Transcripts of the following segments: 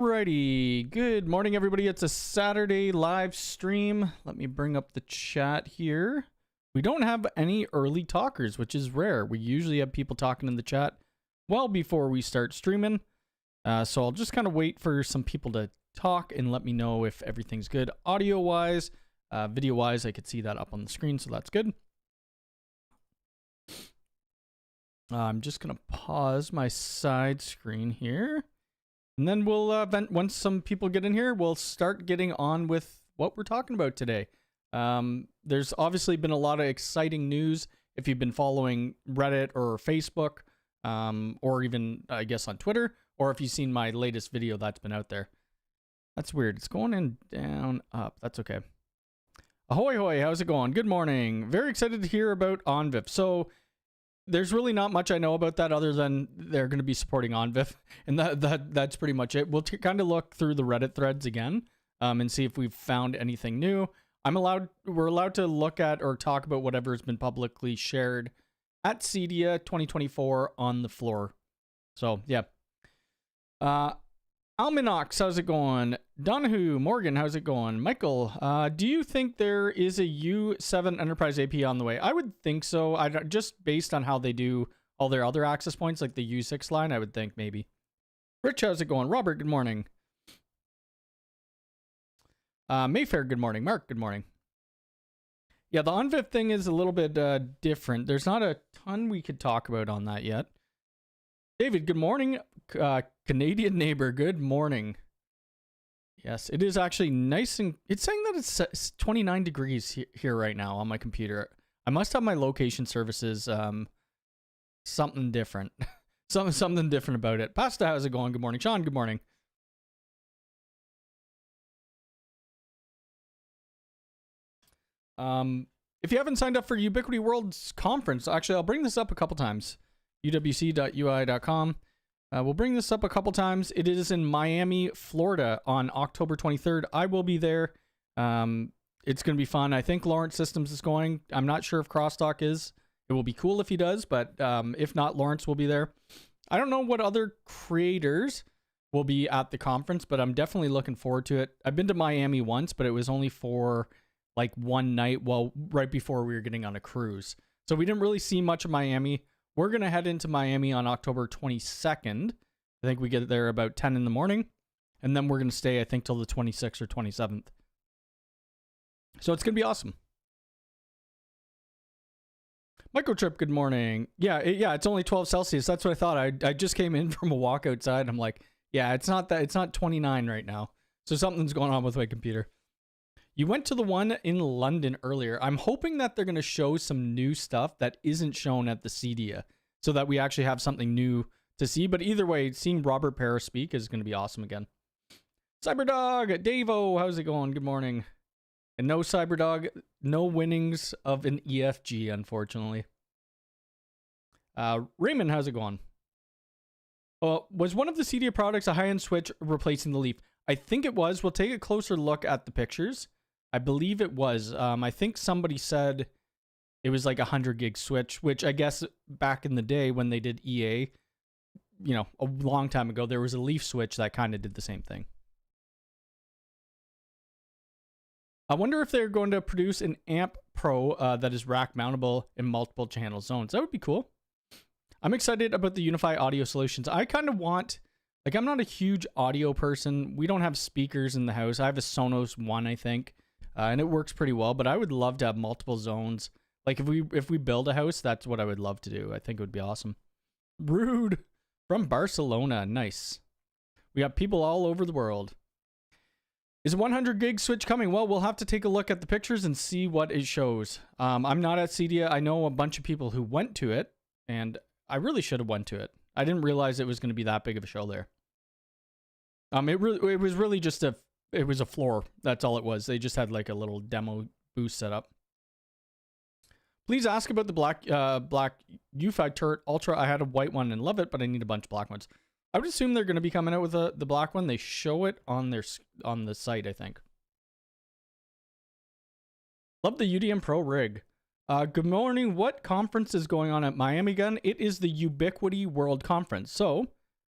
Alrighty, good morning everybody. It's a Saturday live stream. Let me bring up the chat here. We don't have any early talkers, which is rare. We usually have people talking in the chat well before we start streaming. So I'll just kind of wait for some people to talk and let me know if everything's good audio-wise. Video-wise, I could see that up on the screen, so that's good. I'm just going to pause my side screen here. And then we'll, once some people get in here, we'll start getting on with what we're talking about today. There's obviously been a lot of exciting news if you've been following Reddit or Facebook, or even, I guess, on Twitter, or if you've seen my latest video that's been out there. That's weird. It's going in, down, up. That's okay. Ahoy, hoy. How's it going? Good morning. Very excited to hear about OnVIF. So, there's really not much I know about that other than they're going to be supporting OnVIF, and that's pretty much it. We'll kind of look through the Reddit threads again and see if we've found anything new. We're allowed to look at or talk about whatever has been publicly shared at CEDIA 2024 on the floor. So, yeah. Alminox, how's it going? Donahue, Morgan, how's it going? Michael, do you think there is a U7 Enterprise AP on the way? I would think so. Just based on how they do all their other access points, like the U6 line, I would think maybe. Rich, how's it going? Robert, good morning. Mayfair, good morning. Mark, good morning. Yeah, the OnVIF thing is a little bit different. There's not a ton we could talk about on that yet. David, good morning. Canadian neighbor, good morning. Yes, it is actually nice, and it's saying that it's 29 degrees here right now on my computer. I must have my location services something different. something different about it. Pasta, how's it going? Good morning. Sean, good morning. If you haven't signed up for Ubiquiti World's conference, actually I'll bring this up a couple times. uwc.ui.com. We'll bring this up a couple times. It is in Miami, Florida on October 23rd. I will be there. It's going to be fun. I think Lawrence Systems is going. I'm not sure if Crosstalk is. It will be cool if he does, but if not, Lawrence will be there. I don't know what other creators will be at the conference, but I'm definitely looking forward to it. I've been to Miami once, but it was only for like one night, right before we were getting on a cruise. So we didn't really see much of Miami. We're going to head into Miami on October 22nd. I think we get there about 10 in the morning. And then we're going to stay, I think, till the 26th or 27th. So it's going to be awesome. Microtrip, good morning. Yeah, it's only 12 Celsius. That's what I thought. I just came in from a walk outside. I'm like, yeah, it's not 29 right now. So something's going on with my computer. You went to the one in London earlier. I'm hoping that they're going to show some new stuff that isn't shown at the CEDIA so that we actually have something new to see. But either way, seeing Robert Paris speak is going to be awesome again. Cyberdog, Davo, how's it going? Good morning. And no Cyberdog, no winnings of an EFG, unfortunately. Raymond, how's it going? Was one of the CEDIA products a high-end switch replacing the Leaf? I think it was. We'll take a closer look at the pictures. I believe it was. I think somebody said it was like a 100 gig switch, which I guess back in the day when they did EA, you know, a long time ago, there was a Leaf switch that kind of did the same thing. I wonder if they're going to produce an Amp Pro that is rack mountable in multiple channel zones. That would be cool. I'm excited about the Unify audio solutions. I kind of want, like, I'm not a huge audio person. We don't have speakers in the house. I have a Sonos One, I think. And it works pretty well, but I would love to have multiple zones. Like if we build a house, that's what I would love to do. I think it would be awesome. Rude from Barcelona. Nice. We got people all over the world. Is a 100 gig switch coming? Well, we'll have to take a look at the pictures and see what it shows. I'm not at CEDIA. I know a bunch of people who went to it, and I really should have went to it. I didn't realize it was going to be that big of a show there. It was really just it was a floor. That's all it was. They just had like a little demo booth set up. Please ask about the black UFI turret Ultra. I had a white one and love it, but I need a bunch of black ones. I would assume they're going to be coming out with the black one. They show it on the site, I think. Love the UDM Pro rig. Good morning. What conference is going on at Miami again? It is the Ubiquiti World Conference. So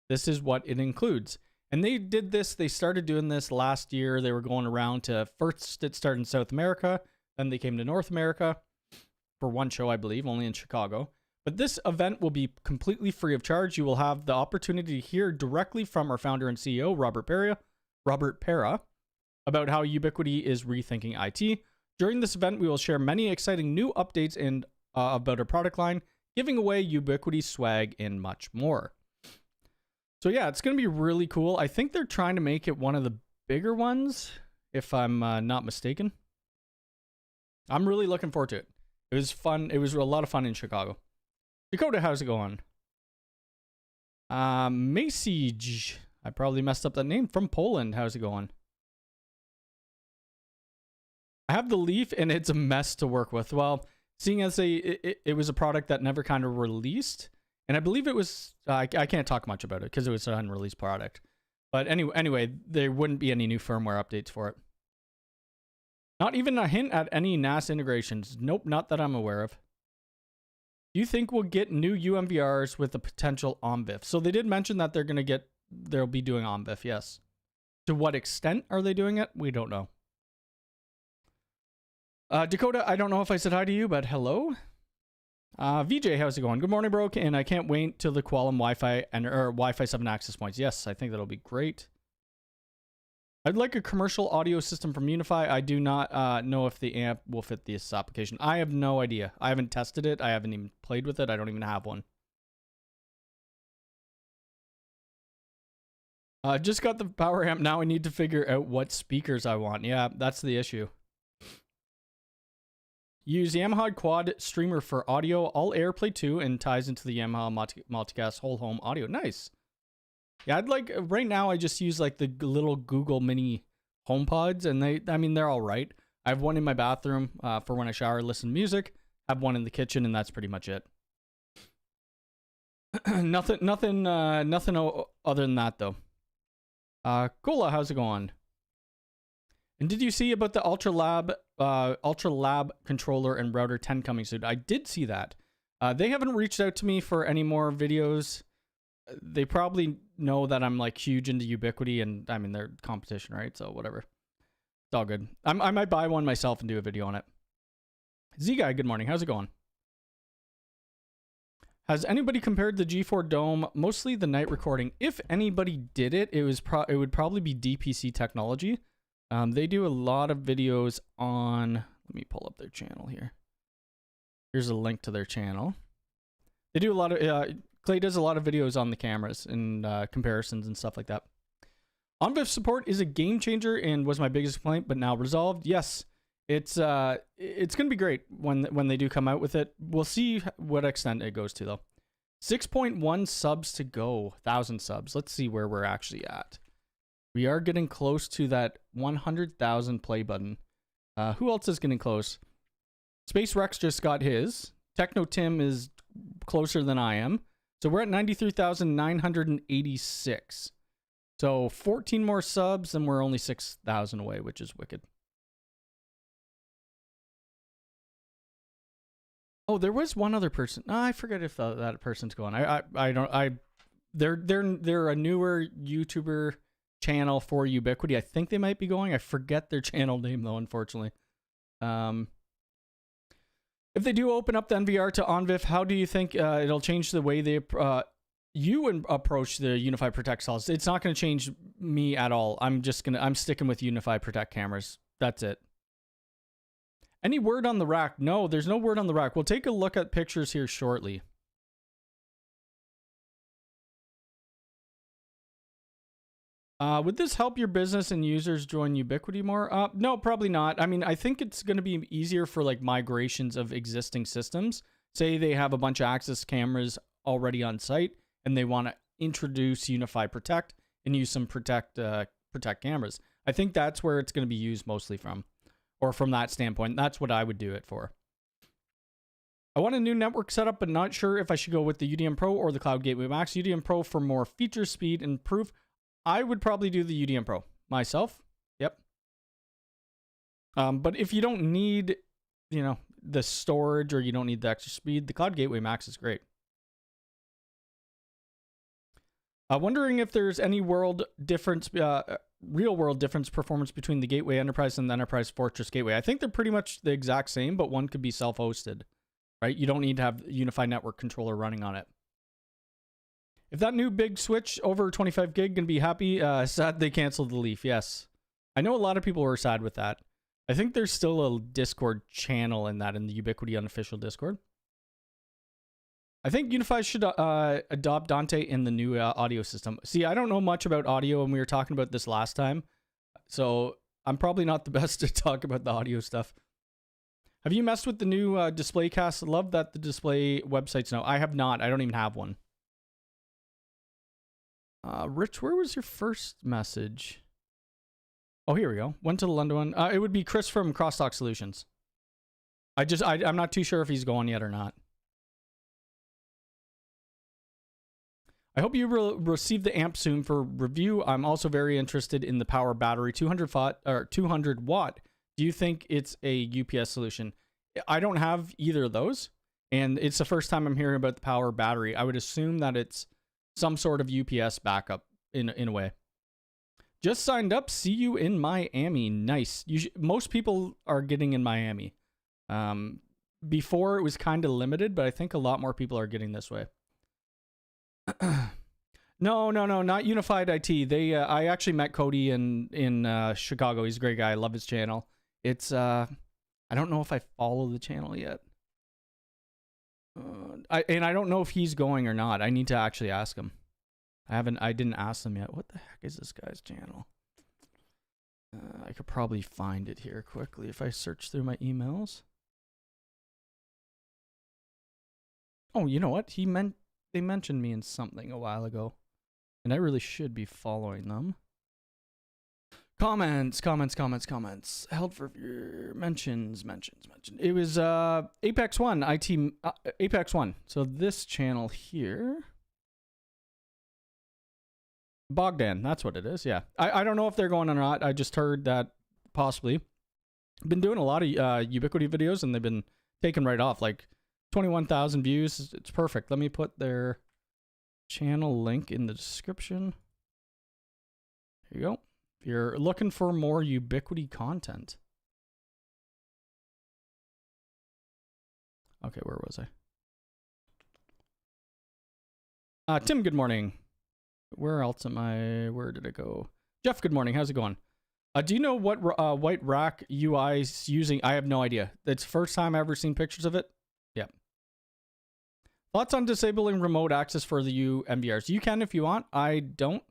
this is what it includes. And they did this, they started doing this last year. They were going around to, first it started in South America, then they came to North America for one show, I believe, only in Chicago. But this event will be completely free of charge. You will have the opportunity to hear directly from our founder and CEO, Robert Pera, about how Ubiquiti is rethinking IT. During this event, we will share many exciting new updates and about our product line, giving away Ubiquiti swag and much more. So yeah, it's going to be really cool. I think they're trying to make it one of the bigger ones, if I'm not mistaken. I'm really looking forward to it. It was fun. It was a lot of fun in Chicago. Dakota, how's it going? Masage. I probably messed up that name. From Poland, how's it going? I have the Leaf, and it's a mess to work with. Well, seeing as it was a product that never kind of released, and I believe it was, I can't talk much about it because it was an unreleased product. But anyway, there wouldn't be any new firmware updates for it. Not even a hint at any NAS integrations. Nope, not that I'm aware of. Do you think we'll get new UMVRs with the potential OMVIF? So they did mention that they'll be doing OMVIF, yes. To what extent are they doing it? We don't know. Dakota, I don't know if I said hi to you, but hello. VJ, how's it going? Good morning, bro. And I can't wait till the Qualcomm Wi-Fi or Wi-Fi 7 access points. Yes, I think that'll be great. I'd like a commercial audio system from Unify. I do not know if the amp will fit this application. I have no idea. I haven't tested it. I haven't even played with it. I don't even have one. Just got the power amp. Now I need to figure out what speakers I want. Yeah, that's the issue. Use Yamaha Quad Streamer for audio, all AirPlay 2, and ties into the Yamaha Multicast whole home audio. Nice. Yeah, I'd like, right now I just use like the little Google Mini HomePods, and they're all right. I have one in my bathroom for when I shower, listen to music. I have one in the kitchen, and that's pretty much it. nothing other than that though. Cola, how's it going? And did you see about the Ultra Lab controller and router 10 coming soon? I did see that. They haven't reached out to me for any more videos. They probably know that I'm like huge into Ubiquiti, and I mean they're competition, right? So whatever. It's all good. I might buy one myself and do a video on it. Z Guy, good morning. How's it going? Has anybody compared the G4 Dome, mostly the night recording? If anybody did it, it would probably be DPC Technology. They do a lot of videos on, let me pull up their channel here. Here's a link to their channel. They do a lot of, Clay does a lot of videos on the cameras and comparisons and stuff like that. OnVIF support is a game changer and was my biggest complaint, but now resolved. Yes, it's going to be great when they do come out with it. We'll see what extent it goes to though. 6.1 subs to go, 1,000 subs. Let's see where we're actually at. We are getting close to that 100,000 play button. Who else is getting close? Space Rex just got his. Techno Tim is closer than I am. So we're at 93,986. So 14 more subs and we're only 6,000 away, which is wicked. Oh, there was one other person. I forget if that person's going. They're a newer YouTuber channel for Ubiquiti. I think they might be going. I forget their channel name though, unfortunately. If they do open up the NVR to OnVIF, how do you think it'll change the way they approach the Unify Protect calls? It's not going to change me at all. I'm sticking with Unify Protect cameras. That's it. Any word on the rack? No, there's no word on the rack. We'll take a look at pictures here shortly. Would this help your business and users join Ubiquiti more? No, probably not. I mean, I think it's going to be easier for like migrations of existing systems. Say they have a bunch of access cameras already on site and they want to introduce Unify Protect and use some Protect cameras. I think that's where it's going to be used mostly from, or from that standpoint. That's what I would do it for. I want a new network setup, but not sure if I should go with the UDM Pro or the Cloud Gateway Max. UDM Pro for more feature, speed, and proof. I would probably do the UDM Pro myself. Yep. But if you don't need, the storage or you don't need the extra speed, the Cloud Gateway Max is great. Wondering if there's any world difference, real world difference performance between the Gateway Enterprise and the Enterprise Fortress Gateway. I think they're pretty much the exact same, but one could be self-hosted, right? You don't need to have Unified Network Controller running on it. If that new big switch over 25 gig can be happy, sad they canceled the Leaf. Yes. I know a lot of people were sad with that. I think there's still a Discord channel in that, in the Ubiquiti unofficial Discord. I think Unify should adopt Dante in the new audio system. See, I don't know much about audio, and we were talking about this last time, so I'm probably not the best to talk about the audio stuff. Have you messed with the new display cast? Love that the display websites now. I have not. I don't even have one. Rich, where was your first message? Oh, here we go. Went to the London one. It would be Chris from Crosstalk Solutions. I'm not too sure if he's going yet or not. I hope you will receive the amp soon for review. I'm also very interested in the power battery, 200 watt. Do you think it's a UPS solution? I don't have either of those, and it's the first time I'm hearing about the power battery. I would assume that it's some sort of UPS backup in a way. Just signed up. See you in Miami. Nice. Most people are getting in Miami. Before it was kind of limited, but I think a lot more people are getting this way. No, not Unified IT. They I actually met Cody in Chicago. He's a great guy. I love his channel. It's I don't know if I follow the channel yet. I don't know if he's going or not. I need to actually ask him. I didn't ask him yet. What the heck is this guy's channel? I could probably find it here quickly if I search through my emails. Oh, you know what? They mentioned me in something a while ago, and I really should be following them. Comments. Held for your mentions. It was Apex One, Apex One. So this channel here, Bogdan, that's what it is. Yeah, I don't know if they're going or not. I just heard that possibly. Been doing a lot of Ubiquiti videos, and they've been taken right off. Like 21,000 views. It's perfect. Let me put their channel link in the description. Here you go. If you're looking for more Ubiquiti content. Okay, where was I? Tim, good morning. Where else am I? Where did it go? Jeff, good morning. How's it going? Do you know what White Rack UI is using? I have no idea. It's the first time I've ever seen pictures of it. Yep. Thoughts on disabling remote access for the NVRs? You can if you want. I don't.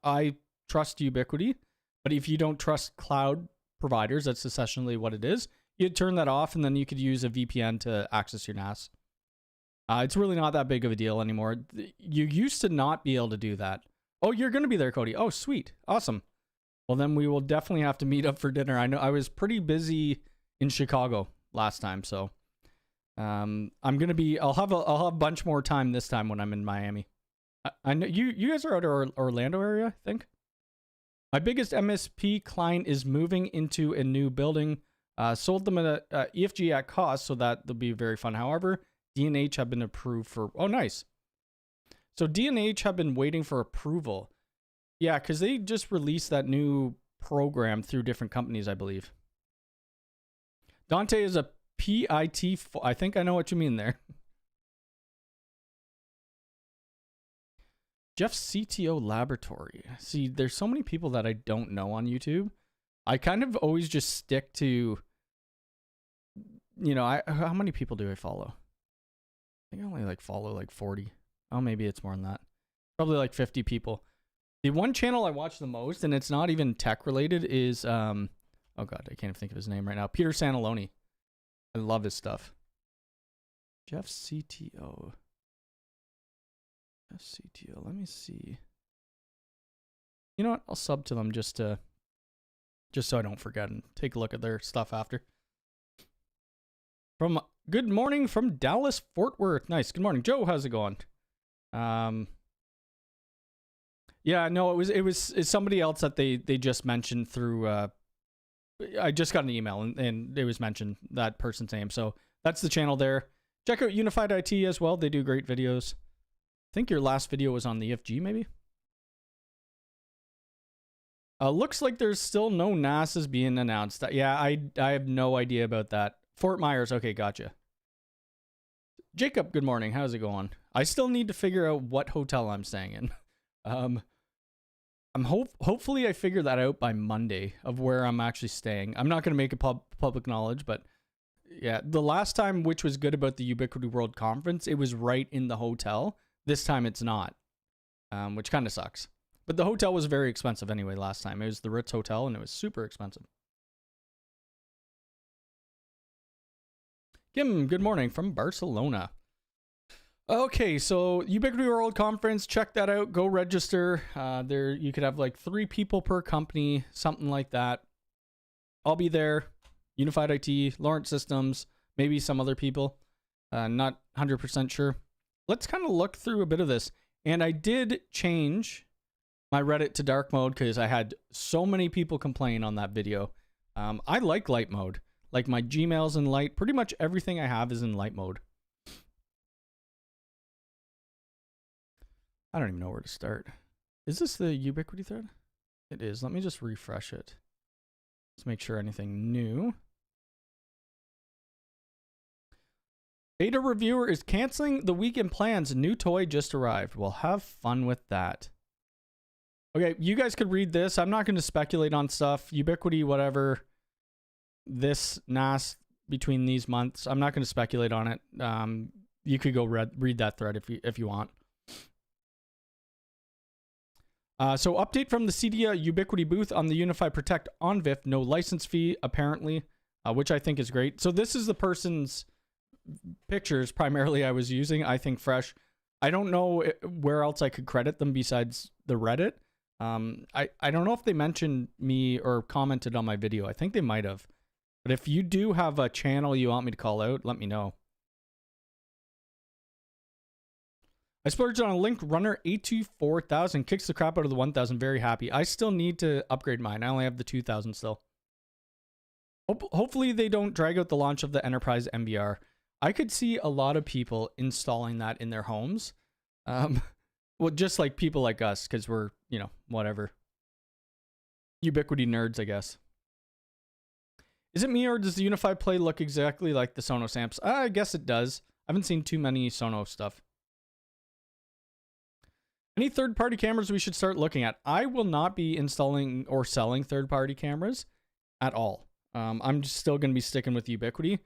I trust Ubiquiti, but if you don't trust cloud providers, that's essentially what it is. You'd turn that off, and then you could use a VPN to access your NAS. It's really not that big of a deal anymore. You used to not be able to do that. Oh, you're going to be there, Cody. Oh, sweet. Awesome. Well, then we will definitely have to meet up for dinner. I know I was pretty busy in Chicago last time, so I'm going to be, I'll have a bunch more time this time when I'm in Miami. I know you guys are out of Orlando area, I think. My biggest MSP client is moving into a new building. Sold them at EFG at cost, so that they'll be very fun. However, D&H have been approved for... Oh, nice. So D&H have been waiting for approval. Yeah, because they just released that new program through different companies, I believe. Dante is a PIT... I think I know what you mean there. Jeff's CTO Laboratory. See, there's so many people that I don't know on YouTube. I kind of always just stick to... You know, how many people do I follow? I think I only follow 40. Oh, maybe it's more than that. Probably 50 people. The one channel I watch the most, and it's not even tech related, is oh god, I can't even think of his name right now. Peter Santaloni. I love his stuff. Jeff CTO. Jeff CTO. Let me see. You know what? I'll sub to them just so I don't forget and take a look at their stuff after. Good morning from Dallas, Fort Worth. Nice. Good morning, Joe. How's it going? Yeah, no, it's somebody else that they just mentioned through. I just got an email and it was mentioned, that person's name. So that's the channel there. Check out Unified IT as well. They do great videos. I think your last video was on the EFG, maybe. Looks like there's still no NASA's being announced. Yeah, I have no idea about that. Fort Myers, okay, gotcha. Jacob, good morning. How's it going? I still need to figure out what hotel I'm staying in. Hopefully I figure that out by Monday of where I'm actually staying. I'm not going to make it public knowledge, but yeah, the last time, which was good about the Ubiquiti World Conference, it was right in the hotel. This time it's not, which kind of sucks. But the hotel was very expensive anyway last time. It was the Ritz Hotel, and it was super expensive. Kim, good morning from Barcelona. Okay, so Ubiquiti World Conference, check that out. Go register. There, you could have like 3 people per company, something like that. I'll be there. Unified IT, Lawrence Systems, maybe some other people. Not 100% sure. Let's kind of look through a bit of this. And I did change my Reddit to dark mode because I had so many people complain on that video. I like light mode. Like my Gmail's in light. Pretty much everything I have is in light mode. I don't even know where to start. Is this the Ubiquiti thread? It is. Let me just refresh it. Let's make sure anything new. Beta reviewer is canceling the weekend plans. New toy just arrived. Well, have fun with that. Okay, you guys could read this. I'm not going to speculate on stuff. Ubiquiti, whatever. This NAS between these months. I'm not going to speculate on it. You could go read that thread if you want. So update from the CEDIA Ubiquiti booth on the Unify Protect on VIF. No license fee, apparently, which I think is great. So this is the person's pictures primarily I was using. I think fresh. I don't know where else I could credit them besides the Reddit. I don't know if they mentioned me or commented on my video. I think they might have. But if you do have a channel you want me to call out, let me know. I splurged on a Link Runner A24000. Kicks the crap out of the 1000. Very happy. I still need to upgrade mine. I only have the 2000 still. Hopefully they don't drag out the launch of the Enterprise NVR. I could see a lot of people installing that in their homes. Well, just like people like us, because we're, you know, whatever. Ubiquiti nerds, I guess. Is it me or does the Unify Play look exactly like the Sonos amps? I guess it does. I haven't seen too many Sonos stuff. Any third-party cameras we should start looking at? I will not be installing or selling third-party cameras at all. I'm just still going to be sticking with Ubiquiti.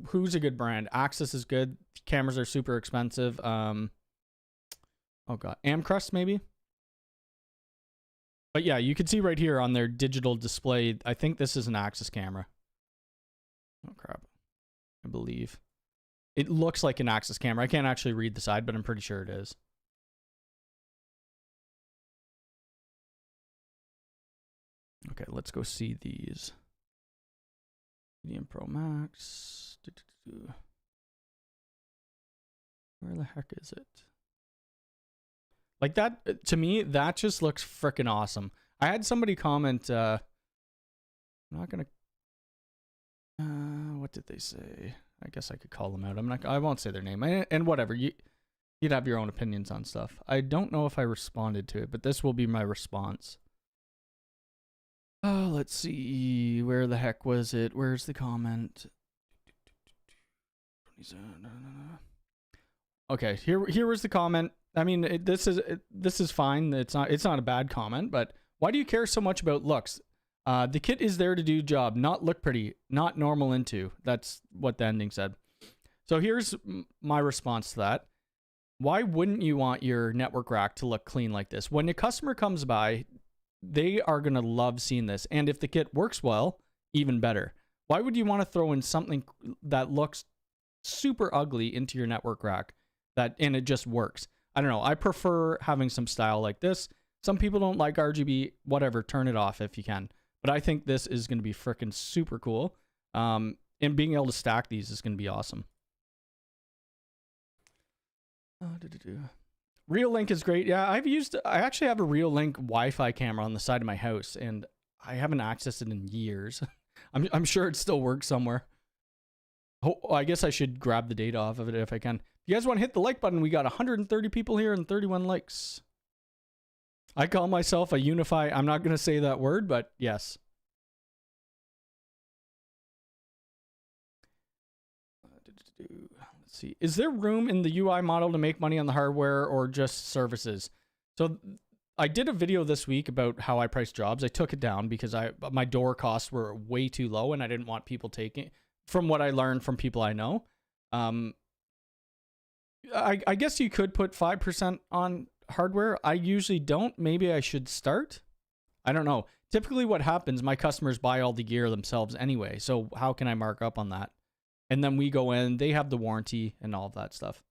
Who's a good brand? Axis is good. Cameras are super expensive. Oh god, Amcrest maybe. But yeah, you can see right here on their digital display. I think this is an Axis camera. Oh crap, I believe it looks like an Axis camera. I can't actually read the side, but I'm pretty sure it is. Okay, let's go see these. Medium Pro Max. Where the heck is it? Like that, to me, that just looks freaking awesome. I had somebody comment, I'm not gonna, what did they say? I guess I could call them out. I won't say their name. And whatever, you'd have your own opinions on stuff. I don't know if I responded to it, but this will be my response. Oh, let's see. Where the heck was it? Where's the comment? Okay, here was the comment. I mean, this is fine. It's not a bad comment, but why do you care so much about looks? The kit is there to do job, not look pretty, not normal into. That's what the ending said. So here's my response to that. Why wouldn't you want your network rack to look clean like this? When a customer comes by, they are going to love seeing this. And if the kit works well, even better. Why would you want to throw in something that looks super ugly into your network rack and it just works? I don't know. I prefer having some style like this. Some people don't like RGB, whatever, turn it off if you can. But I think this is going to be freaking super cool. And being able to stack these is going to be awesome. Real-Link is great. Yeah, I actually have a Real-Link Wi-Fi camera on the side of my house, and I haven't accessed it in years. I'm sure it still works somewhere. Oh, I guess I should grab the data off of it if I can. If you guys want to hit the like button, we got 130 people here and 31 likes. I call myself a Unify. I'm not going to say that word, but yes. Let's see. Is there room in the UI model to make money on the hardware or just services? So I did a video this week about how I price jobs. I took it down because my door costs were way too low and I didn't want people taking, from what I learned from people I know. I guess you could put 5% on hardware. I usually don't. Maybe I should start. I don't know. Typically what happens, my customers buy all the gear themselves anyway. So how can I mark up on that? And then we go in, they have the warranty and all of that stuff.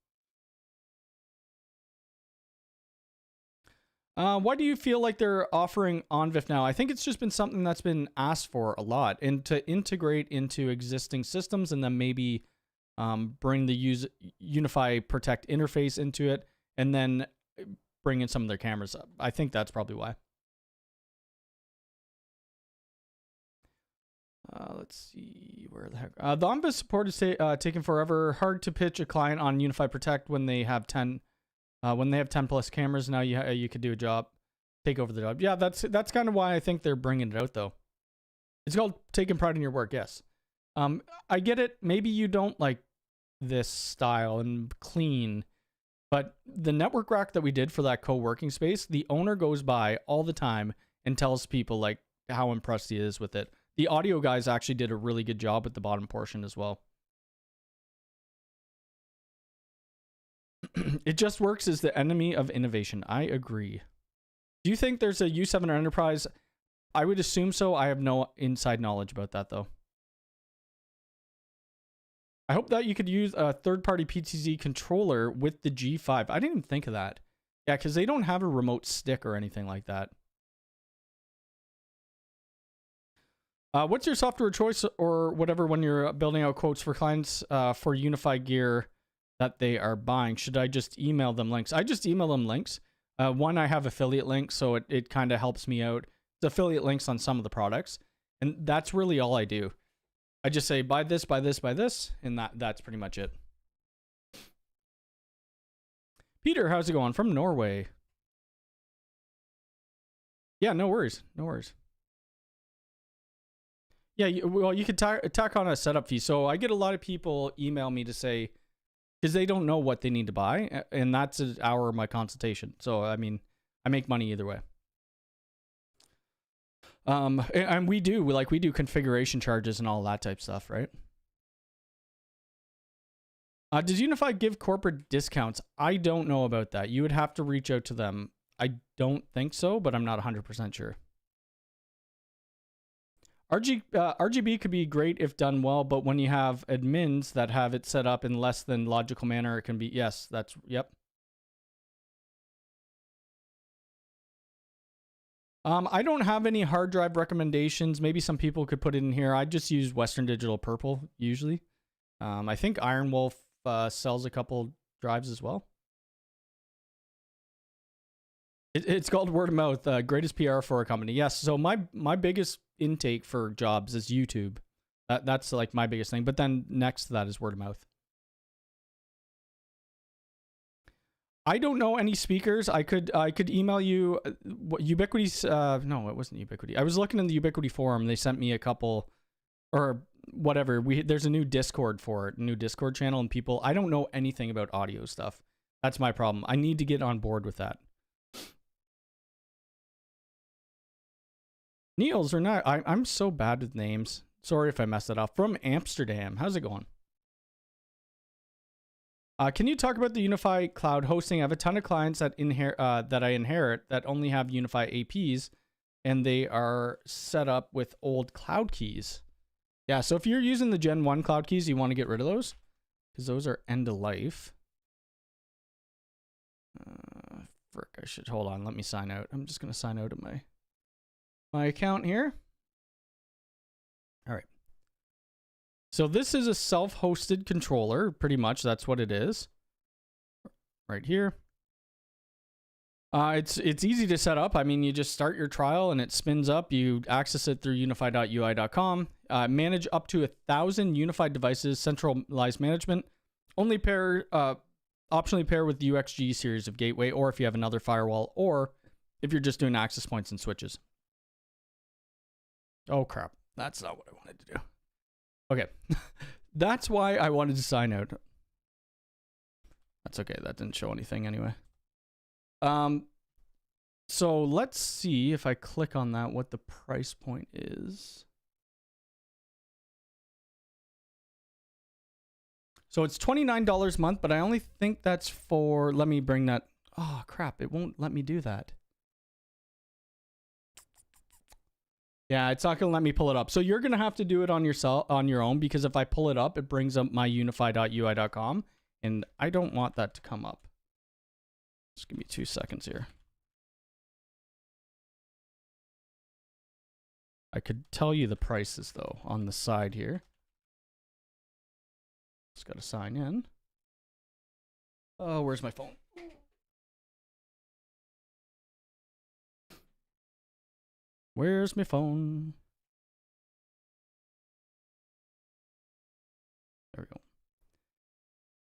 Why do you feel like they're offering OnVIF now? I think it's just been something that's been asked for a lot, and to integrate into existing systems and then maybe bring the Unify Protect interface into it and then bring in some of their cameras up. I think that's probably why. Let's see, where the heck? The OnVIF support is taking forever. Hard to pitch a client on Unify Protect when they have 10 plus cameras. Now you could do a job, take over the job. Yeah, that's kind of why I think they're bringing it out though. It's called taking pride in your work. Yes. I get it. Maybe you don't like this style and clean, but the network rack that we did for that co-working space, the owner goes by all the time and tells people like how impressed he is with it. The audio guys actually did a really good job with the bottom portion as well. It just works as the enemy of innovation. I agree. Do you think there's a U7 Enterprise? I would assume so. I have no inside knowledge about that though. I hope that you could use a third-party PTZ controller with the G5. I didn't even think of that. Yeah, because they don't have a remote stick or anything like that. What's your software choice or whatever when you're building out quotes for clients for Unify gear that they are buying? Should I just email them links? I just email them links. One, I have affiliate links, so it kind of helps me out. It's affiliate links on some of the products, and that's really all I do. I just say, buy this, buy this, buy this, and that's pretty much it. Peter, how's it going? From Norway. Yeah, no worries. No worries. Yeah, well, you could tack on a setup fee. So I get a lot of people email me to say, because they don't know what they need to buy, and that's an hour of my consultation. So, I mean, I make money either way. And we do configuration charges and all that type stuff, right? Does Unify give corporate discounts? I don't know about that. You would have to reach out to them. I don't think so, but I'm not 100% sure. RGB could be great if done well, but when you have admins that have it set up in less than logical manner, it can be, yes, yep. I don't have any hard drive recommendations. Maybe some people could put it in here. I just use Western Digital Purple usually. I think Iron Wolf sells a couple drives as well. It's called word of mouth, greatest PR for a company. Yes, so my biggest intake for jobs is YouTube. That's like my biggest thing. But then next to that is word of mouth. I don't know any speakers. I could email you Ubiquiti's. No, it wasn't Ubiquiti. I was looking in the Ubiquiti forum. They sent me a couple, or whatever. There's a new Discord for it, a new Discord channel, and people. I don't know anything about audio stuff. That's my problem. I need to get on board with that. Niels or not? I'm so bad with names. Sorry if I messed that up. From Amsterdam. How's it going? Can you talk about the Unify cloud hosting? I have a ton of clients that I inherit that only have Unify APs, and they are set up with old cloud keys. Yeah, so if you're using the Gen 1 cloud keys, you want to get rid of those because those are end of life. Frick, I should hold on. Let me sign out. I'm just going to sign out of my account here. All right. So this is a self-hosted controller, pretty much. That's what it is. Right here. It's easy to set up. I mean, you just start your trial and it spins up. You access it through unify.ui.com. Manage up to 1,000 unified devices, centralized management. Only optionally pair with the UXG series of gateway, or if you have another firewall, or if you're just doing access points and switches. Oh crap, that's not what I wanted to do. Okay, that's why I wanted to sign out. That's okay, that didn't show anything anyway. So let's see if I click on that, what the price point is. So it's $29 a month, but I only think that's for, let me bring that. Oh crap, it won't let me do that. Yeah, it's not gonna let me pull it up. So you're gonna have to do it on your own, because if I pull it up, it brings up my unify.ui.com, and I don't want that to come up. Just give me 2 seconds here. I could tell you the prices though on the side here. Just gotta sign in. Oh, where's my phone? Where's my phone? There we go.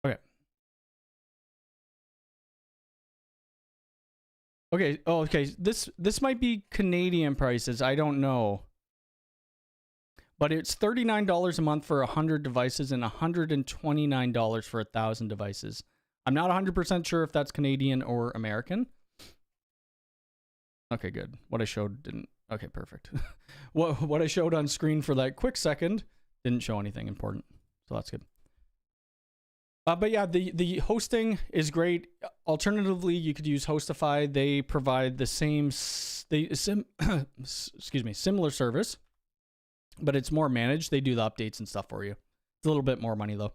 Okay. Okay. Oh, okay. This might be Canadian prices. I don't know. But it's $39 a month for 100 devices and $129 for 1,000 devices. I'm not 100% sure if that's Canadian or American. Okay, good. What I showed didn't. Okay, perfect. What I showed on screen for that quick second didn't show anything important, so that's good. But yeah, the hosting is great. Alternatively, you could use Hostify. They provide the same similar service, but it's more managed. They do the updates and stuff for you. It's a little bit more money though.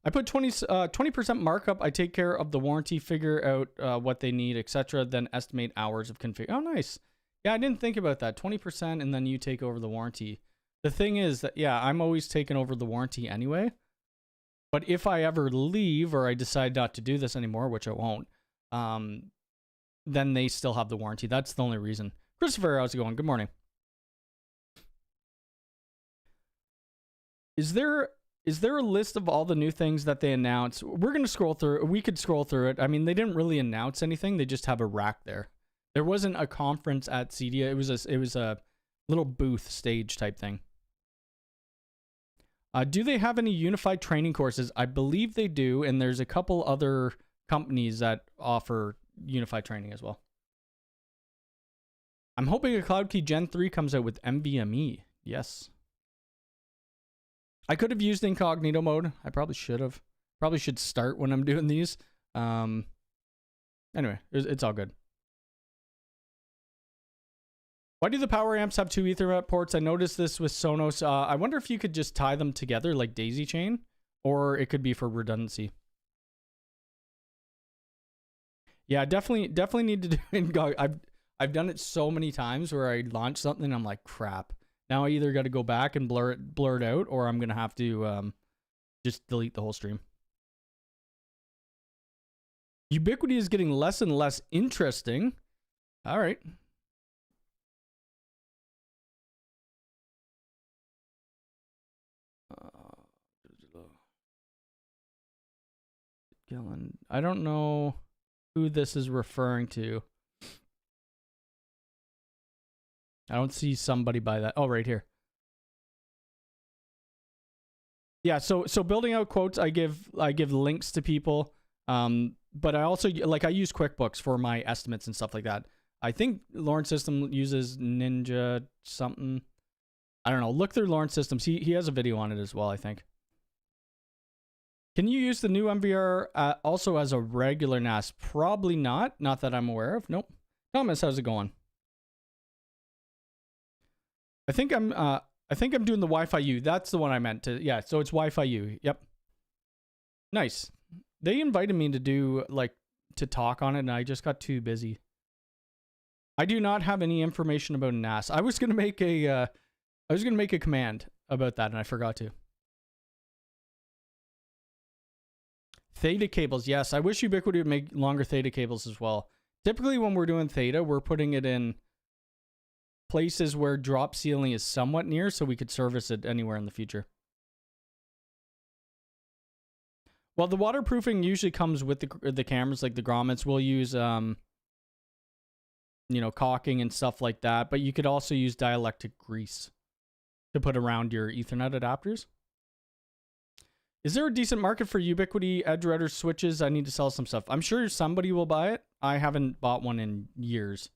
I put 20% markup. I take care of the warranty, figure out what they need, etc. Then estimate hours of config. Oh, nice. Yeah, I didn't think about that. 20% and then you take over the warranty. The thing is that, yeah, I'm always taking over the warranty anyway. But if I ever leave or I decide not to do this anymore, which I won't, then they still have the warranty. That's the only reason. Christopher, how's it going? Good morning. Is there a list of all the new things that they announced? We're going to scroll through. We could scroll through it. I mean, they didn't really announce anything. They just have a rack there. There wasn't a conference at CEDIA. It was a little booth stage type thing. Do they have any unified training courses? I believe they do, and there's a couple other companies that offer unified training as well. I'm hoping a CloudKey Gen 3 comes out with NVMe. Yes. I could have used incognito mode. I probably should have. Probably should start when I'm doing these. Anyway, it's all good. Why do the power amps have 2 Ethernet ports? I noticed this with Sonos. I wonder if you could just tie them together like daisy chain, or it could be for redundancy. Yeah, definitely need to do it. I've done it so many times where I launch something and I'm like, crap. Now I either got to go back and blur it out, or I'm gonna have to just delete the whole stream. Ubiquiti is getting less and less interesting. All right. I don't know who this is referring to. I don't see somebody by that. Oh, right here. Yeah, so building out quotes, I give links to people. But I also I use QuickBooks for my estimates and stuff like that. I think Lawrence System uses Ninja something. I don't know. Look through Lawrence Systems. He has a video on it as well, I think. Can you use the new NVR also as a regular NAS? Probably not. Not that I'm aware of. Nope. Thomas, how's it going? I think I'm doing the Wi-Fi U. That's the one I meant to. Yeah, so it's Wi-Fi U. Yep. Nice. They invited me to do to talk on it, and I just got too busy. I do not have any information about NAS. I was gonna make a command about that, and I forgot to. Theta cables, yes. I wish Ubiquiti would make longer Theta cables as well. Typically, when we're doing Theta, we're putting it in places where drop ceiling is somewhat near, so we could service it anywhere in the future. Well, the waterproofing usually comes with the cameras, like the grommets. We'll use caulking and stuff like that, but you could also use dielectric grease to put around your Ethernet adapters. Is there a decent market for Ubiquiti edge router switches? I need to sell some stuff. I'm sure somebody will buy it. I haven't bought one in years.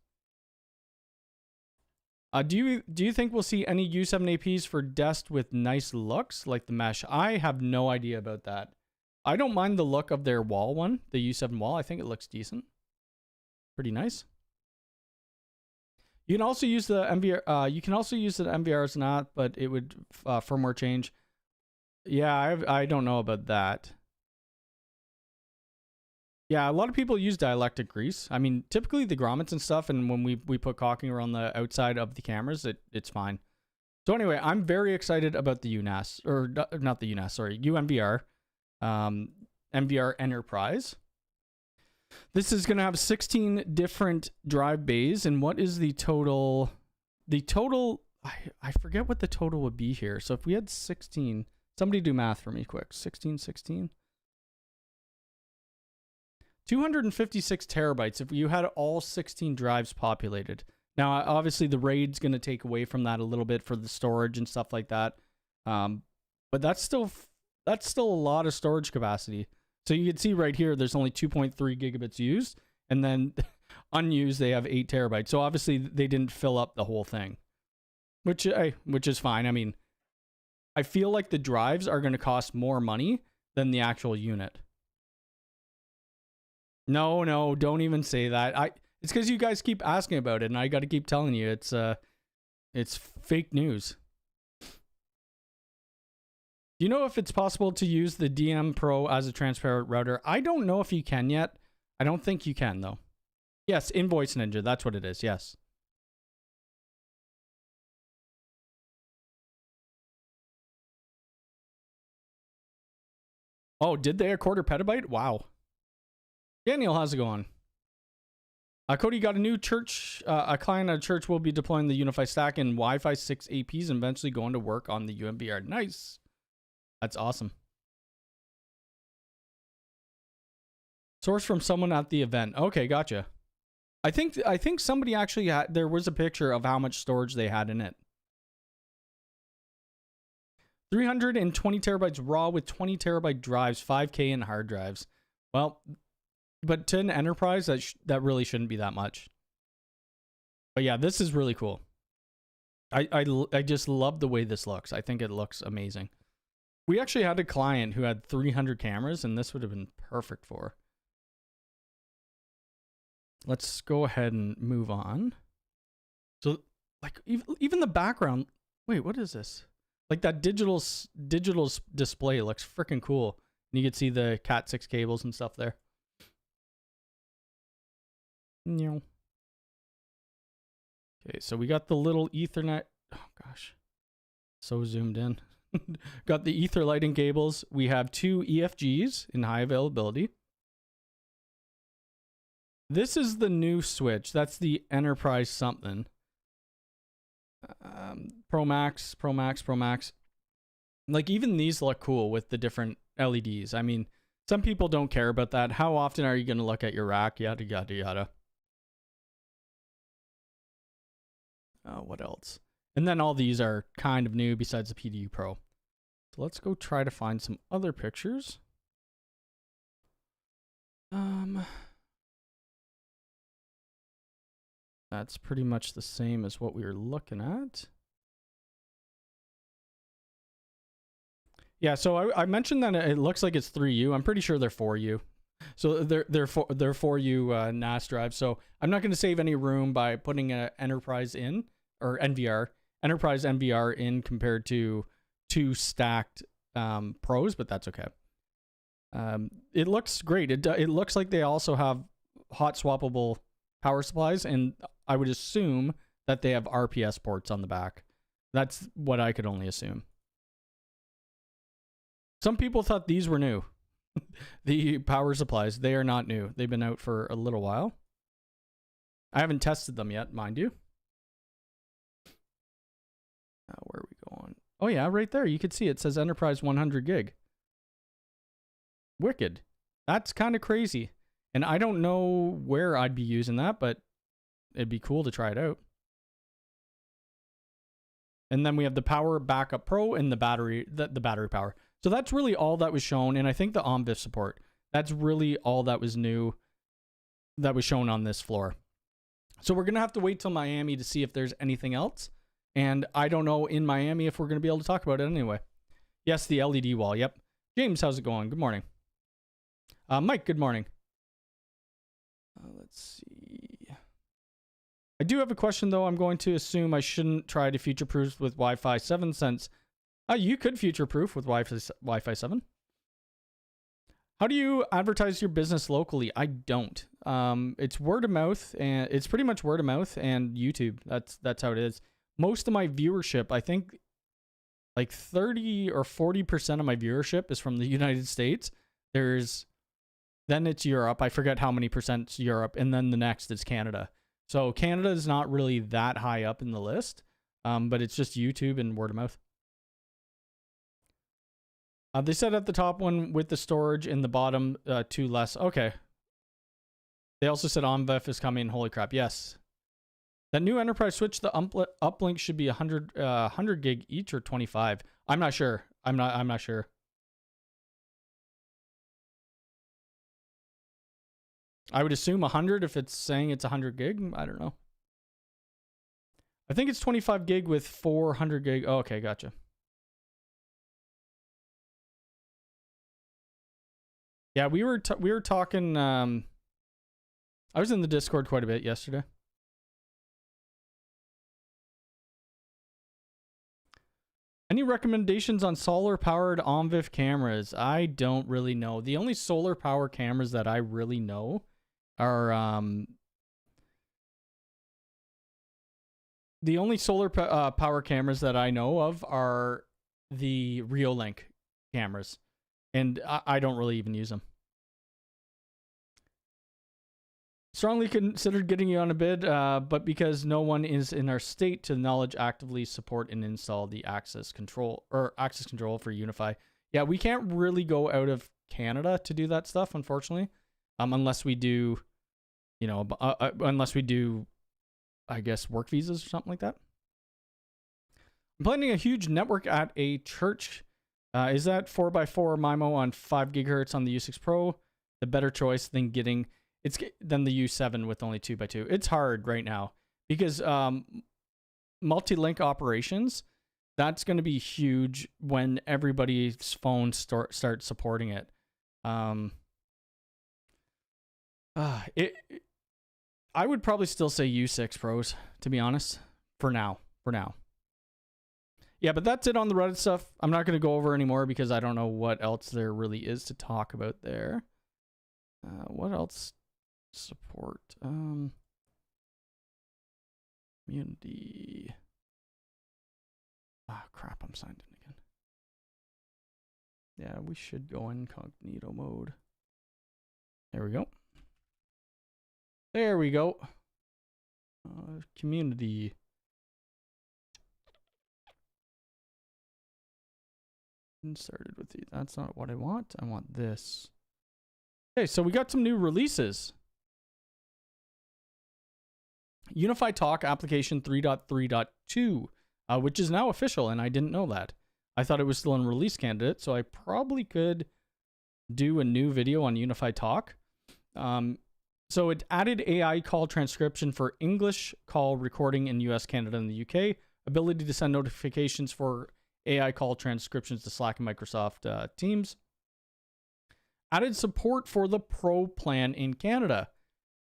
Do you think we'll see any U7 APs for Dest with nice looks like the mesh? I have no idea about that. I don't mind the look of their wall one, the U7 wall. I think it looks decent. Pretty nice. You can also use the NVR. You can also use the NVRs not, but it would firmware change. Yeah, I don't know about that. Yeah, a lot of people use dielectric grease. I mean, typically the grommets and stuff, and when we put caulking around the outside of the cameras, it's fine. So anyway, I'm very excited about the UNAS, or not the UNAS, sorry, UNVR, NVR Enterprise. This is going to have 16 different drive bays, and what is the total? The total, I forget what the total would be here. So if we had 16, somebody do math for me quick. 16. 256 terabytes if you had all 16 drives populated. Now, obviously, the RAID's going to take away from that a little bit for the storage and stuff like that. But that's still a lot of storage capacity. So you can see right here, there's only 2.3 gigabits used, and then unused, they have 8 terabytes. So obviously, they didn't fill up the whole thing, which is fine. I mean, I feel like the drives are going to cost more money than the actual unit. No, don't even say that. It's because you guys keep asking about it, and I got to keep telling you it's fake news. Do you know if it's possible to use the DM Pro as a transparent router? I don't know if you can yet. I don't think you can, though. Yes, Invoice Ninja. That's what it is. Yes. Oh, did they a 1/4 petabyte? Wow. Daniel, how's it going? Cody got a new church. A client at a church will be deploying the Unify stack and Wi-Fi 6 APs and eventually going to work on the UMVR. Nice. That's awesome. Source from someone at the event. Okay, gotcha. I think somebody actually had, there was a picture of how much storage they had in it. 320 terabytes raw with 20 terabyte drives, 5K in hard drives. Well, but to an enterprise, that really shouldn't be that much. But yeah, this is really cool. I just love the way this looks. I think it looks amazing. We actually had a client who had 300 cameras, and this would have been perfect for. Let's go ahead and move on. So, like, even the background. Wait, what is this? Like that digital display looks freaking cool. And you can see the Cat6 cables and stuff there. Okay, so we got the little Ethernet. Oh gosh, so zoomed in. Got the Ether lighting cables. We have 2 EFGs in high availability. This is the new switch. That's the Enterprise something. Pro Max. Like, even these look cool with the different LEDs. I mean, some people don't care about that. How often are you going to look at your rack? Yada, yada, yada. What else? And then all these are kind of new besides the PDU Pro. So let's go try to find some other pictures. That's pretty much the same as what we were looking at. Yeah, so I mentioned that it looks like it's 3U. I'm pretty sure they're 4U. So they're 4U NAS drives. So I'm not going to save any room by putting an Enterprise in, or NVR, Enterprise NVR in compared to 2 stacked Pros, but that's okay. It looks great. It looks like they also have hot swappable power supplies, and I would assume that they have RPS ports on the back. That's what I could only assume. Some people thought these were new. The power supplies, they are not new. They've been out for a little while. I haven't tested them yet, mind you. Where are we going? Oh yeah, right there. You can see it says Enterprise 100 gig. wicked. That's kind of crazy. And I don't know where I'd be using that, but it'd be cool to try it out. And then we have the Power Backup Pro and the battery power. So that's really all that was shown. And I think the OMVIF support, that's really all that was new that was shown on this floor. So we're going to have to wait till Miami to see if there's anything else. And I don't know in Miami if we're going to be able to talk about it anyway. Yes, the LED wall. Yep. James, how's it going? Good morning. Mike, good morning. Let's see. I do have a question, though. I'm going to assume I shouldn't try to future-proof with Wi-Fi 7 since you could future-proof with Wi-Fi 7. How do you advertise your business locally? I don't. It's word of mouth, and it's pretty much word of mouth and YouTube. That's how it is. Most of my viewership, I think, like 30 or 40% of my viewership is from the United States. Then it's Europe. I forget how many percent's Europe, and then the next is Canada. So Canada is not really that high up in the list, but it's just YouTube and word of mouth. They said at the top one with the storage in the bottom, 2 less. Okay. They also said OMVIF is coming. Holy crap. Yes. That new enterprise switch, the uplink should be 100 gig each or 25. I'm not sure. I'm not sure. I would assume 100 if it's saying it's 100 gig. I don't know. I think it's 25 gig with 400 gig. Oh, okay, gotcha. Yeah, we were talking. I was in the Discord quite a bit yesterday. Any recommendations on solar-powered OMVIF cameras? I don't really know. The only solar power cameras that I really know are the only solar power cameras that I know of are the Reolink cameras, and I don't really even use them. Strongly considered getting you on a bid, but because no one is in our state to knowledge actively support and install the access control for Unify. Yeah, we can't really go out of Canada to do that stuff, unfortunately, unless we do, I guess, work visas or something like that. I'm planning a huge network at a church. Is that 4x4 MIMO on 5 gigahertz on the U6 Pro the better choice than than the U7 with only 2x2? It's hard right now because multi-link operations, that's going to be huge when everybody's phones start supporting it. I would probably still say U6 Pros, to be honest, for now. Yeah, but that's it on the Reddit stuff. I'm not going to go over anymore because I don't know what else there really is to talk about there. What else? Support. Community. Ah, crap, I'm signed in again. Yeah, we should go incognito mode. There we go. There we go. Community. Inserted with you. That's not what I want. I want this. Okay, so we got some new releases. Unify Talk application 3.3.2, which is now official, and I didn't know that. I thought it was still in release candidate, so I probably could do a new video on Unify Talk. So it added AI call transcription for English call recording in US, Canada, and the UK. Ability to send notifications for AI call transcriptions to Slack and Microsoft Teams. Added support for the Pro plan in Canada,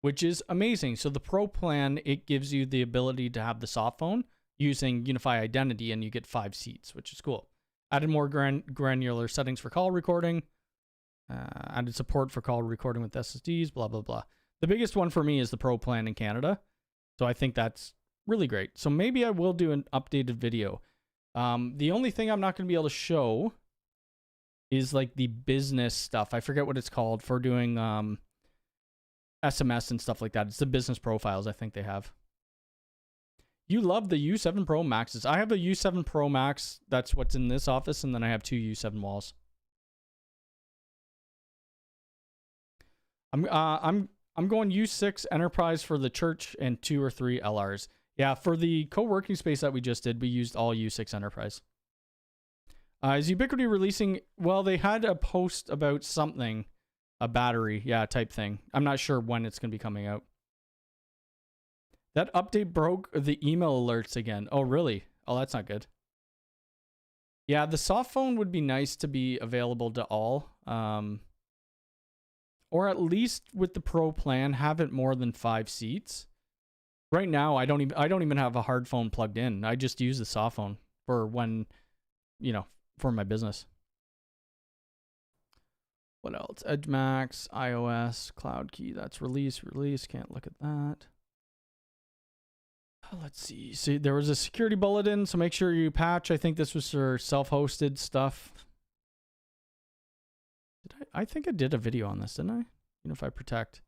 which is amazing. So the Pro plan, it gives you the ability to have the soft phone using Unify Identity, and you get 5 seats, which is cool. Added more granular settings for call recording. Added support for call recording with SSDs, blah, blah, blah. The biggest one for me is the Pro plan in Canada. So I think that's really great. So maybe I will do an updated video. The only thing I'm not going to be able to show is like the business stuff. I forget what it's called for doing SMS and stuff like that. It's the business profiles I think they have. You love the U7 Pro Maxes. I have a U7 Pro Max. That's what's in this office. And then I have 2 U7 walls. I'm going U6 Enterprise for the church and 2 or 3 LRs. Yeah, for the co-working space that we just did, we used all U6 Enterprise. Is Ubiquiti releasing? Well, they had a post about something, a battery, yeah, type thing. I'm not sure when it's going to be coming out. That update broke the email alerts again. Oh, really? Oh, that's not good. Yeah, the soft phone would be nice to be available to all. Or at least with the Pro plan, have it more than 5 seats. Right now, I don't even have a hard phone plugged in. I just use the soft phone for when, for my business. What else? Edge Max, iOS, Cloud Key. That's release. Can't look at that. Let's see. See, there was a security bulletin, so make sure you patch. I think this was for self-hosted stuff. I think I did a video on this, didn't I? Unify Protect.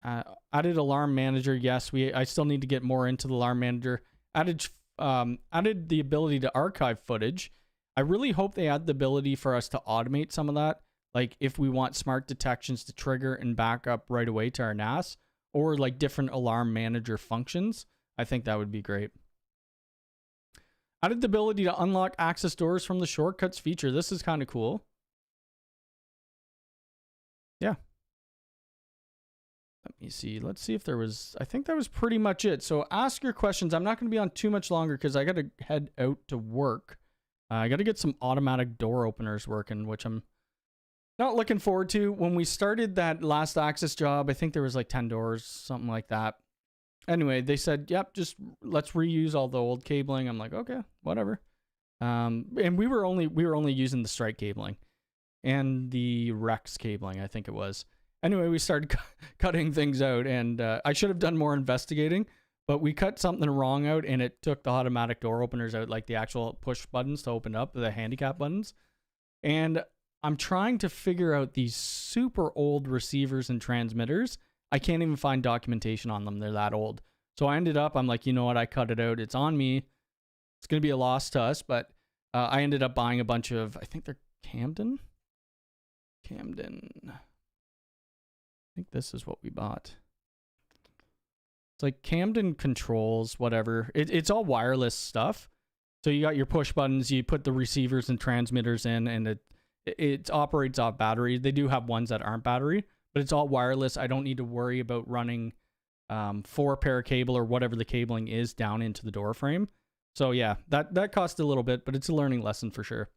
Added alarm manager. Yes, I still need to get more into the alarm manager. Added the ability to archive footage. I really hope they add the ability for us to automate some of that. Like if we want smart detections to trigger and back up right away to our NAS, or like different alarm manager functions. I think that would be great. Added the ability to unlock access doors from the shortcuts feature. This is kind of cool. Yeah. Let me see. Let's see if there was... I think that was pretty much it. So ask your questions. I'm not going to be on too much longer because I got to head out to work. I got to get some automatic door openers working, which I'm not looking forward to. When we started that last access job, I think there was like 10 doors, something like that. Anyway, they said, yep, just let's reuse all the old cabling. I'm like, okay, whatever. And we were only using the strike cabling and the Rex cabling, I think it was. Anyway, we started cutting things out, and I should have done more investigating, but we cut something wrong out, and it took the automatic door openers out, like the actual push buttons to open up, the handicap buttons. And I'm trying to figure out these super old receivers and transmitters. I can't even find documentation on them. They're that old. So I ended up, I'm like, you know what? I cut it out. It's on me. It's going to be a loss to us, but I ended up buying a bunch of, I think they're Camden. I think this is what we bought. It's like Camden controls, whatever. It's all wireless stuff. So you got your push buttons, you put the receivers and transmitters in, and it operates off battery. They do have ones that aren't battery, but it's all wireless. I don't need to worry about running 4-pair cable or whatever the cabling is down into the door frame. So yeah, that cost a little bit, but it's a learning lesson for sure.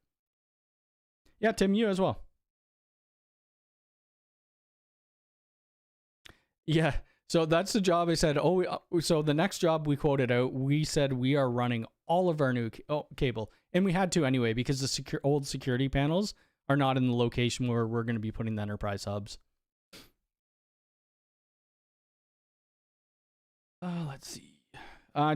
Yeah, Tim, you as well. Yeah, so that's the job I said. So the next job we quoted out, we said we are running all of our new cable. And we had to anyway, because the old security panels are not in the location where we're going to be putting the enterprise hubs. Let's see.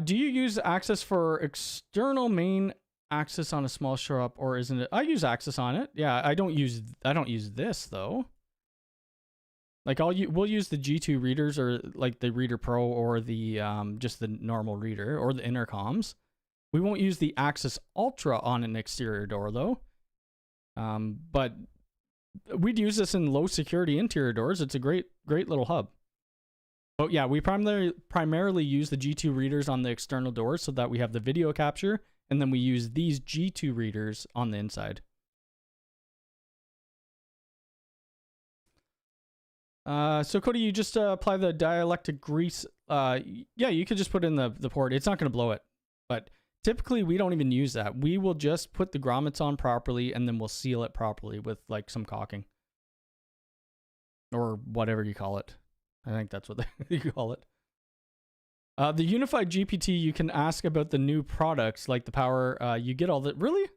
Do you use access for external main access on a small shop, or isn't it? I use access on it. Yeah, I don't use this though. Like we'll use the G2 readers, or like the Reader Pro, or the just the normal reader, or the intercoms. We won't use the Access Ultra on an exterior door though. But we'd use this in low security interior doors. It's a great little hub. But yeah, we primarily use the G2 readers on the external doors so that we have the video capture, and then we use these G2 readers on the inside. So Cody, you just apply the dielectric grease. Yeah, you could just put in the port. It's not going to blow it. But typically we don't even use that. We will just put the grommets on properly, and then we'll seal it properly with like some caulking. Or whatever you call it. I think that's what you call it. The unified GPT, you can ask about the new products, like the power. You get all the really.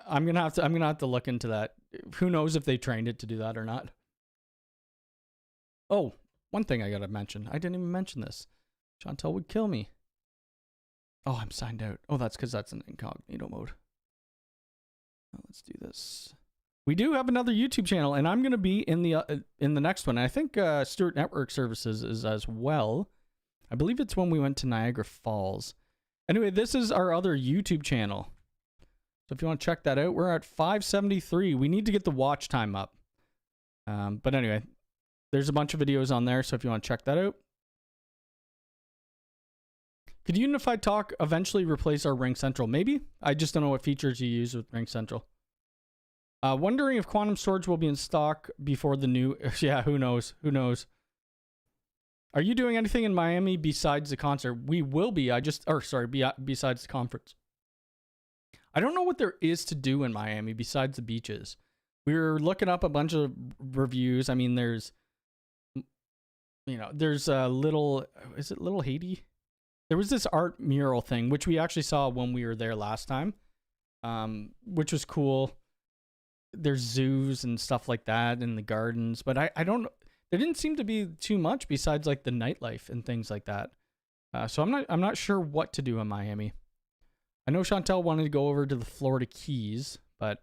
I'm gonna have to look into that. Who knows if they trained it to do that or not? Oh, one thing I gotta mention. I didn't even mention this. Chantel would kill me. Oh, I'm signed out. Oh, that's because that's an incognito mode. Let's do this. We do have another YouTube channel, and I'm going to be in the next one. I think Stewart Network Services is as well. I believe it's when we went to Niagara Falls. Anyway, this is our other YouTube channel. So if you want to check that out, we're at 573. We need to get the watch time up. But anyway, there's a bunch of videos on there, so if you want to check that out. Could Unified Talk eventually replace our Ring Central? Maybe. I just don't know what features you use with Ring Central. Wondering if quantum storage will be in stock before the new... Yeah, who knows? Who knows? Are you doing anything in Miami besides the concert? We will be. Besides the conference. I don't know what there is to do in Miami besides the beaches. We were looking up a bunch of reviews. I mean, there's a little... Is it Little Haiti? There was this art mural thing, which we actually saw when we were there last time, which was cool. There's zoos and stuff like that in the gardens, but I don't know. There didn't seem to be too much besides like the nightlife and things like that. So I'm not sure what to do in Miami. I know Chantel wanted to go over to the Florida Keys, but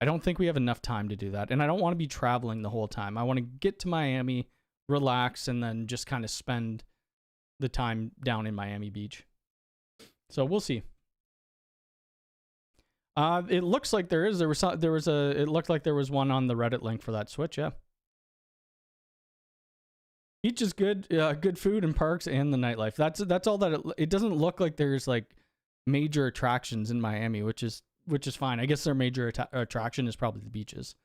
I don't think we have enough time to do that. And I don't want to be traveling the whole time. I want to get to Miami, relax, and then just kind of spend the time down in Miami Beach. So we'll see. It looks like it looked like there was one on the Reddit link for that Switch, yeah. Beach is good, good food and parks and the nightlife. That's all that it doesn't look like there's like major attractions in Miami, which is fine. I guess their major attraction is probably the beaches.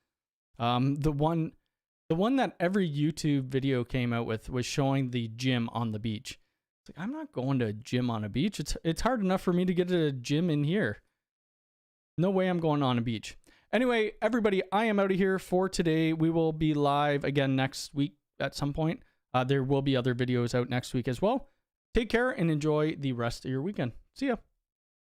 The one that every YouTube video came out with was showing the gym on the beach. It's like, I'm not going to a gym on a beach. It's hard enough for me to get to a gym in here. No way I'm going on a beach. Anyway, everybody, I am out of here for today. We will be live again next week at some point. There will be other videos out next week as well. Take care and enjoy the rest of your weekend. See ya.